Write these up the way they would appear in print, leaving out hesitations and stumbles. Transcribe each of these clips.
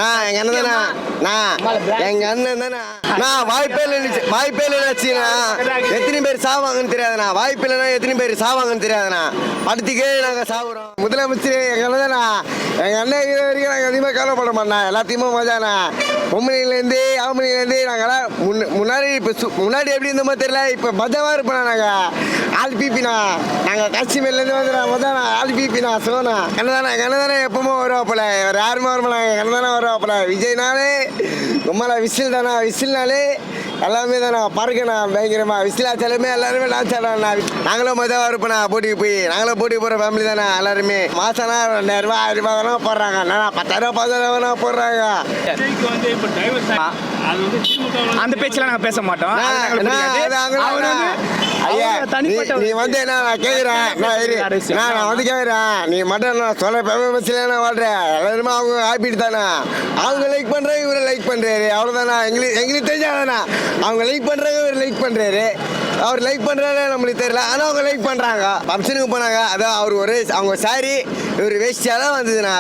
எங்க அண்ணன் தானே எங்க அண்ணன் தானே வாய்ப்பே இல்லைன்னு எத்தனை பேர் சாவாங்கன்னு தெரியாதுண்ணா. வாய்ப்பு இல்லைன்னா எத்தனை பேர் சாவாங்கன்னு தெரியாதுண்ணா. படத்துக்கே நாங்க சாவுறோம். முதலமைச்சர் எங்க அண்ணன் தானே. எங்க அண்ணன் இது வரைக்கும் நாங்கள் அதிகமாக கவலைப்பட மாட்டோம். எல்லாத்தையுமே மஜாண்ணா. பொம்பளைலேருந்து ஆம்பளைலேருந்து நாங்கள்லாம் முன்னாடி இப்போ முன்னாடி எப்படி இருந்தோமோ தெரியல. இப்போ மஜாவாக இருப்போம். நாங்கள் ஆல்பிபினா நாங்கள் காஷ்மீர்லேருந்து வந்துடுறோம். மஜாண்ணா ஆல்பிபினா சோனா கண்ணதானே தானே எப்பவுமே வருவாப்பில். வேறு யாருமே வரமாட்டாங்க. கண்ணதானே வருவாப்பில். விஜய்னாலே ரொம்பல விசில் தானே. விசில்னாலே எல்லாமே தானே பறக்கண்ணா. பயங்கரமா விசில் ஆச்சாலுமே எல்லாருமே டான்ஸ் ஆடா. நாங்களும் மஜாவாக இருப்போண்ணா. போட்டிக்கு போய் நாங்களும் போட்டிக்கு போகிற ஃபேமிலி தானே எல்லாருமே. மாசம்னா 2000 ரூபா 1000 ரூபா தானே போடுறாங்க. 10,000 10000 தானே போடுறாங்க. அந்த பேச்செல்லாம் நாங்கள் பேச மாட்டோம். ஐயா நீ வந்து நான் கேட்குறேன். நான் வந்து கேட்குறேன். நீ மட்டும் நான் சொல்ல பஸ்ல நான் வாழ்றேன். எல்லாருமே அவங்க ஹாப்பிட்டு தானே. அவங்க லைக் பண்ணுறாங்க, இவரை லைக் பண்ணுறாரு. அவ்வளோதானா. எங்களுக்கு தெரிஞ்சாதானா. அவங்க லைக் பண்ணுறாங்க, இவர் லைக் பண்ணுறாரு. அவர் லைக் பண்ணுறாரு நம்மளுக்கு தெரியல. ஆனால் அவங்க லைக் பண்ணுறாங்க. ஃபங்க்ஷனுக்கு போனாங்க. அதான் அவர் ஒரு அவங்க சாரி இவர் வேஸ்டியாக தான் வந்ததுண்ணா.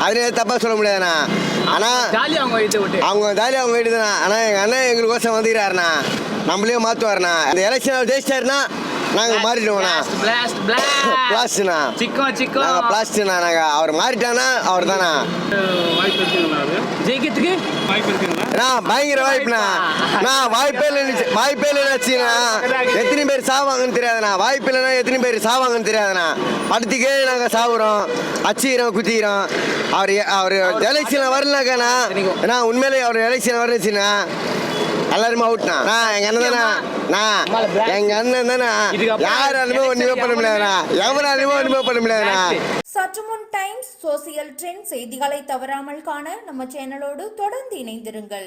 அது தப்பாக சொல்ல முடியாதுண்ணா. ஆனால் அவங்க ஜாலியாக அவங்க வீட்டு தானே. ஆனால் எங்கள் அண்ணன் எங்களுக்கோசம் வந்துக்கிறாருண்ணா. நம்மளையும் மாற்றுவாருண்ணா. இந்த எலெக்ஷன் ஜெயிச்சிட்டாருன்னா நாங்கள் மாறிடுவோண்ணா. பிளாஸ்ட்ண்ணா நாங்கள் பிளாஸ்ட்ண்ணா. நாங்கள் அவர் மாறிட்டானா அவர் தானா ஜெயிக்கிறதுக்கு பயங்கர வாய்ப்புண்ணா. வாய்ப்பே இல்லைன்னு எத்தனை பேர் சாவாங்கன்னு தெரியாதுண்ணா. வாய்ப்பு இல்லைன்னா எத்தனை பேர் சாவாங்கன்னு தெரியாதுண்ணா. படத்துக்கே நாங்கள் சாவுறோம், அச்சிக்கிறோம், குத்திக்கிறோம். அவர் எலெக்ஷன் வரலனாக்காண்ணா. உண்மையிலே அவர் எலெக்ஷன் வரச்சுண்ணா எல்லாருமே அவுட்ண்ணா. எங்க அண்ணன் தானே. எங்க அண்ணன் தானே. யாராலுமே ஒண்ணுமே பண்ண முடியாதுண்ணா. எவனாலுமே ஒண்ணுமே பண்ண முடியாதுண்ணா. சற்று முன் டைம்ஸ் சோசியல் ட்ரெண்ட் செய்திகளை தவறாமல் காண நம்ம சேனலோடு தொடர்ந்து இணைந்திருங்கள்.